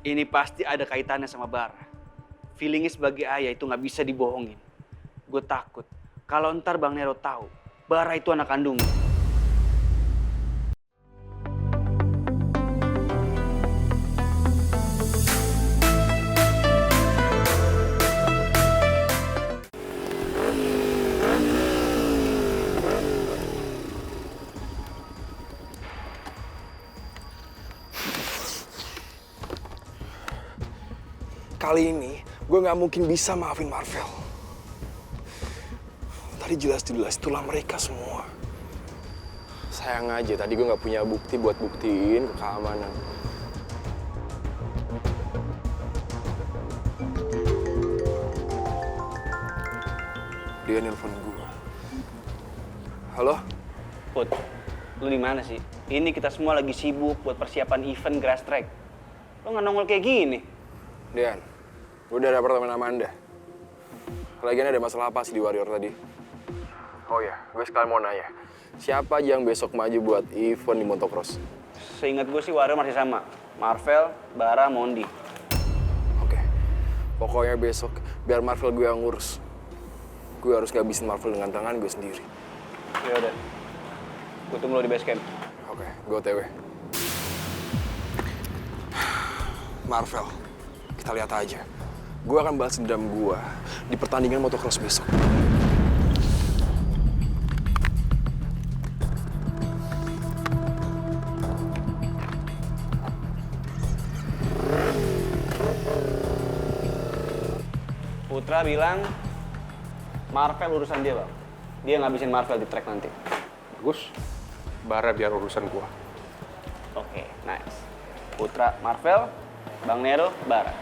Ini pasti ada kaitannya sama Bara. Feelingnya sebagai ayah itu nggak bisa dibohongin. Gue takut kalau ntar Bang Nero tahu Bara itu anak kandungnya. Kali ini gue nggak mungkin bisa maafin Marvel. Tadi jelas-jelas itulah mereka semua. Sayang aja tadi gue nggak punya bukti buat buktiin ke keamanan. Dia nelpon gue. Halo? Put, lu di mana sih? Ini kita semua lagi sibuk buat persiapan event grass track. Lu nggak nongol kayak gini? Dian, udah ada apartemen Amanda. Lagian ada masalah apa sih di Warrior tadi? Oh ya, gue sekalian mau nanya. Siapa aja yang besok maju buat event di motocross? Seingat gue sih Warrior masih sama. Marvel, Bara, Mondi. Oke. Pokoknya besok biar Marvel gue yang ngurus. Gue harus ngabisin Marvel dengan tangan gue sendiri. Ya udah. Gue tunggu lo di base camp. Oke, gue OTW. Marvel, kita lihat aja. Gue akan balas dendam gue di pertandingan motocross besok. Putra bilang Marvel urusan dia, Bang. Dia ngabisin Marvel di track nanti. Bagus. Bara biar urusan gua. Oke, nice. Putra, Marvel, Bang Nero, Bara.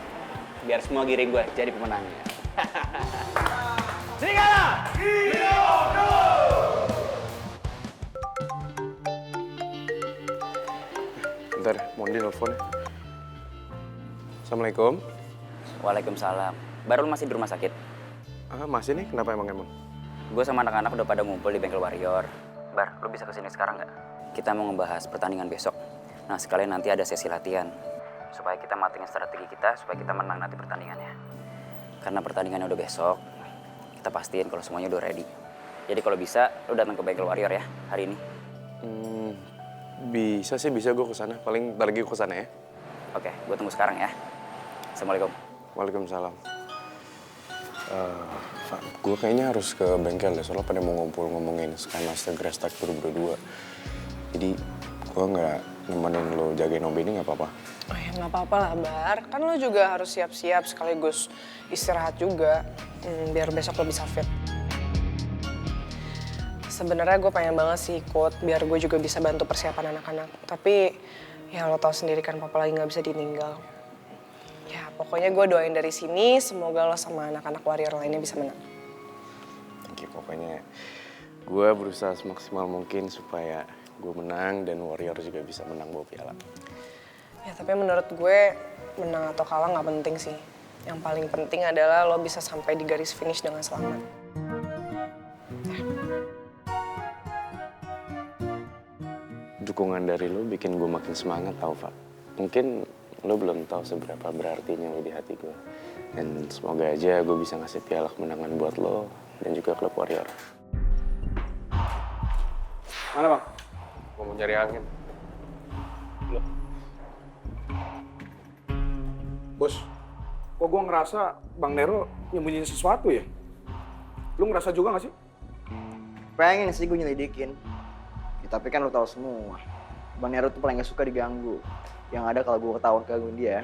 Biar semua giring gue jadi pemenangnya. Serigala! Bentar, Mondi nelfon. Assalamualaikum. Waalaikumsalam. Baru lu masih di rumah sakit? Masih nih, kenapa emang? Gue sama anak-anak udah pada ngumpul di bengkel Warrior. Bar, lu bisa kesini sekarang nggak? Kita mau ngebahas pertandingan besok. Nah, sekalian nanti ada sesi latihan. Supaya kita matengin strategi kita, supaya kita menang nanti pertandingannya. Karena pertandingannya udah besok, kita pastiin kalau semuanya udah ready. Jadi kalau bisa, lu datang ke bengkel Warrior ya, hari ini. Bisa sih, bisa gue kesana. Paling ntar lagi gue kesana ya. Oke, gue tunggu sekarang ya. Assalamualaikum. Waalaikumsalam. Gue kayaknya harus ke bengkel deh, soalnya pada mau ngumpul ngomongin Skymaster Grass Track 2022. Jadi gue nggak nemenin lo jagain Om Benny nggak apa-apa? Oh ya nggak apa-apa lah Bar, kan lo juga harus siap-siap sekaligus istirahat juga, biar besok lo bisa fit. Sebenarnya gue pengen banget sih ikut, biar gue juga bisa bantu persiapan anak-anak. Tapi ya lo tau sendiri kan papa lagi nggak bisa ditinggal. Ya pokoknya gue doain dari sini, semoga lo sama anak-anak Warrior lainnya bisa menang. Oke, pokoknya gue berusaha semaksimal mungkin supaya gue menang dan Warrior juga bisa menang bawa piala. Ya tapi menurut gue menang atau kalah nggak penting sih. Yang paling penting adalah lo bisa sampai di garis finish dengan selamat. Dukungan dari lo bikin gue makin semangat tau, Pak. Mungkin lo belum tahu seberapa berartinya lo di hati gue. Dan semoga aja gue bisa ngasih piala kemenangan buat lo dan juga klub Warrior. Mana, Bang? Gue mau nyari angin. Loh. Bos, kok gue ngerasa Bang Nero nyembunyiin sesuatu ya? Lu ngerasa juga gak sih? Pengen sih gue nyelidikin. Ya, tapi kan lu tahu semua, Bang Nero tuh paling gak suka diganggu. Yang ada kalau gue ketahuan gangguin dia,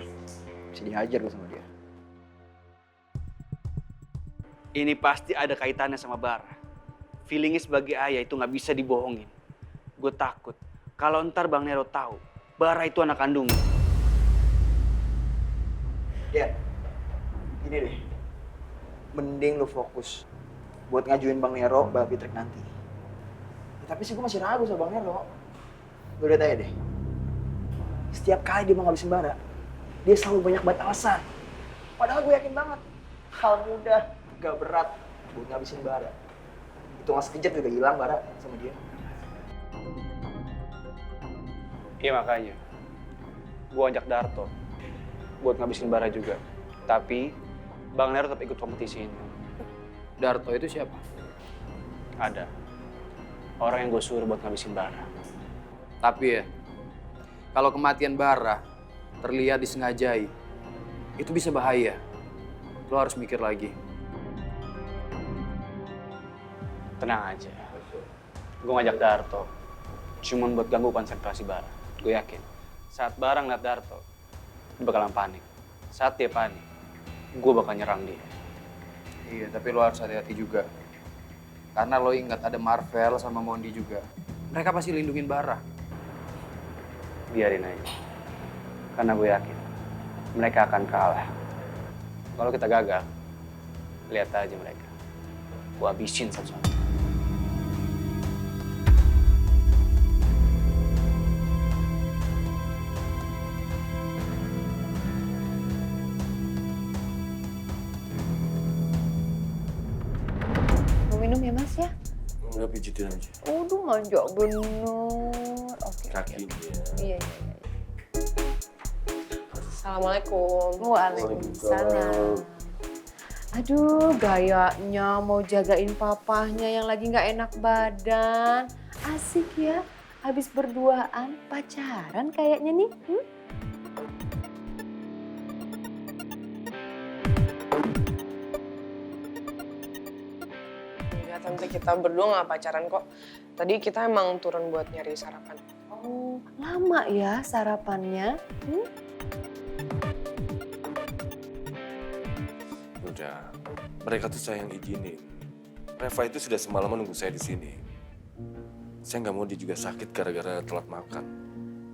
bisa dihajar gue sama dia. Ini pasti ada kaitannya sama Bara. Feelingnya sebagai ayah itu nggak bisa dibohongin. Gue takut kalau ntar Bang Nero tahu Bara itu anak kandungnya. Ya, gini deh. Mending lu fokus buat ngajuin Bang Nero balap di track nanti. Ya, tapi sih gue masih ragu sama Bang Nero. Lu lihat aja deh. Setiap kali dia mau ngabisin Bara, dia selalu banyak banget alasan. Padahal gue yakin banget, hal mudah, gak berat buat ngabisin Bara. Itu nggak sekejap juga hilang Bara sama dia. Iya makanya, gue ajak Darto. buat ngabisin Bara juga. Tapi Bang Nero tetap ikut kompetisi ini. Darto itu siapa? Ada orang yang gue suruh buat ngabisin Bara. Tapi ya, kalau kematian Bara terlihat disengajai, itu bisa bahaya. Lo harus mikir lagi. Tenang aja. Gue ngajak Darto cuman buat ganggu konsentrasi Bara. Gue yakin saat Bara ngeliat Darto, dia bakalan panik. Saat dia panik, gue bakal nyerang dia. Iya, tapi lo harus hati-hati juga. Karena lo ingat ada Marvel sama Mondi juga. Mereka pasti lindungin Bara. Biarin aja. Karena gue yakin mereka akan kalah. Kalau kita gagal, lihat aja mereka. Gue habisin satu-satu. Mau minum ya Mas ya? Udah pijitin aja. Udah manja bener. Oke. Kakinya. Iya. Assalamualaikum. Waalaikumsalam. Aduh, gayanya mau jagain papahnya yang lagi nggak enak badan. Asik ya, habis berduaan pacaran kayaknya nih. Enggak, tante, kita berdua nggak pacaran kok. Tadi kita emang turun buat nyari sarapan. Oh, lama ya sarapannya? Udah, mereka tuh saya yang izinin. Reva itu sudah semalaman nunggu saya di sini. Saya nggak mau dia juga sakit gara-gara telat makan.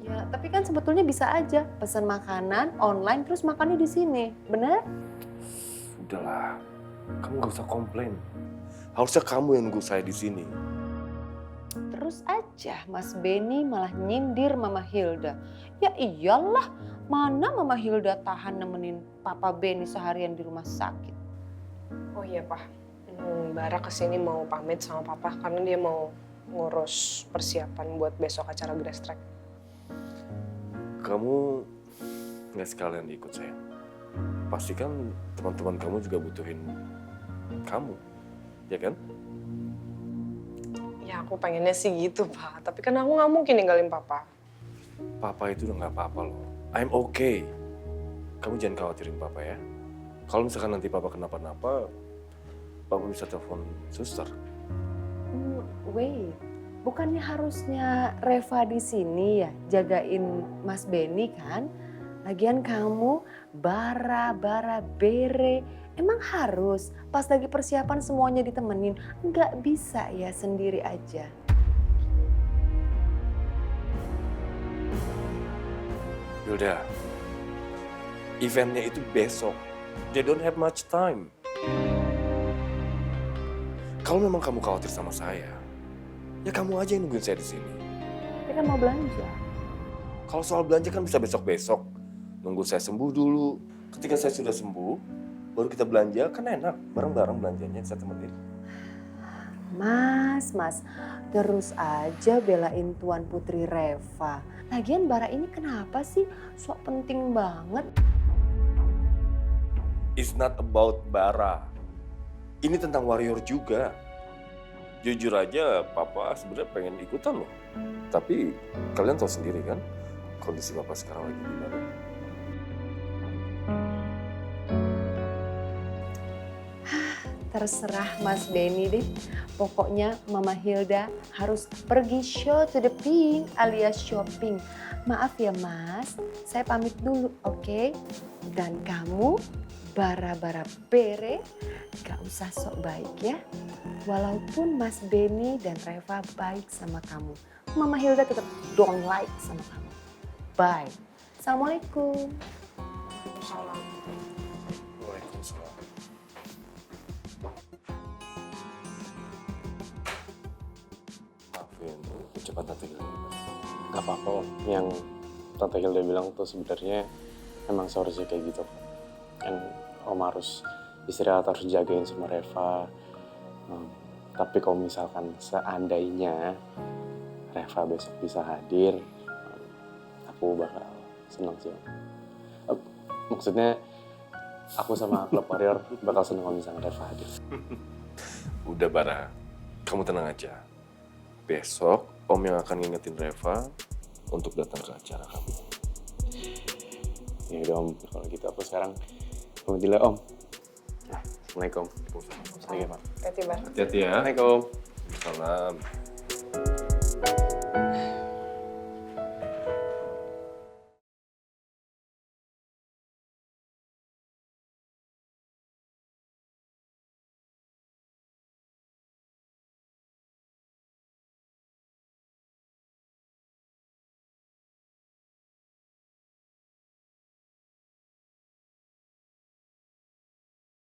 Ya, tapi kan sebetulnya bisa aja pesan makanan online terus makannya di sini, bener? Udahlah, kamu nggak usah komplain. Harusnya kamu yang nunggu saya di sini. Terus aja Mas Benny malah nyindir Mama Hilda. Ya iyalah, mana Mama Hilda tahan nemenin Papa Benny seharian di rumah sakit. Oh iya, Pak. Bara kesini mau pamit sama Papa karena dia mau ngurus persiapan buat besok acara Grass Track. Kamu nggak sekalian ikut saya. Pastikan teman-teman kamu juga butuhin kamu, ya kan? Ya aku pengennya sih gitu, Pak. Tapi kan aku nggak mungkin ninggalin Papa. Papa itu udah nggak apa-apa loh. I'm okay. Kamu jangan khawatirin Papa ya. Kalau misalkan nanti Papa kenapa-napa, Papa bisa telepon suster. Wait, bukannya harusnya Reva di sini ya jagain Mas Benny kan? Lagian kamu bara bere, emang harus pas lagi persiapan semuanya ditemenin? Nggak bisa ya sendiri aja. Yaudah, eventnya itu besok. They don't have much time. Kalau memang kamu khawatir sama saya, ya kamu aja yang nungguin saya di sini. Tapi kan mau belanja. Kalau soal belanja kan bisa besok-besok. Nunggu saya sembuh dulu. Ketika saya sudah sembuh, baru kita belanja, kan enak. Bareng-bareng belanjanya saya temenin. Mas, terus aja belain Tuan Putri Reva. Lagian Bara ini kenapa sih sok penting banget? It's not about Bara. Ini tentang warrior juga. Jujur aja, Papa sebenarnya pengen ikutan loh. Tapi kalian tahu sendiri kan, kondisi Papa sekarang lagi gimana. Terserah Mas Benny deh. Pokoknya Mama Hilda harus pergi show to the pink alias shopping. Maaf ya Mas, saya pamit dulu, oke? Dan kamu, bara bere, gak usah sok baik ya. Walaupun Mas Benny dan Reva baik sama kamu, Mama Hilda tetap don't like sama kamu. Bye. Assalamualaikum. Salam. Waalaikumsalam. Maafin, ucapan Tante Hilda. Gak apa-apa Om. Yang Tante Hilda bilang tuh sebenarnya emang seharusnya kayak gitu. Kan Om harus istirahat, harus jagain sama Reva. Tapi kalau misalkan seandainya Reva besok bisa hadir, aku bakal senang sih Om. Maksudnya aku sama klub Warrior bakal seneng kalau misalnya Reva hadir. Udah Bara, kamu tenang aja. Besok Om yang akan ngingetin Reva untuk datang ke acara kamu. Ya udah Om, kalau gitu aku sekarang pamit dulu Om. Assalamualaikum. Hati-hati, Bar. Hati-hati ya. Assalamualaikum. Salam.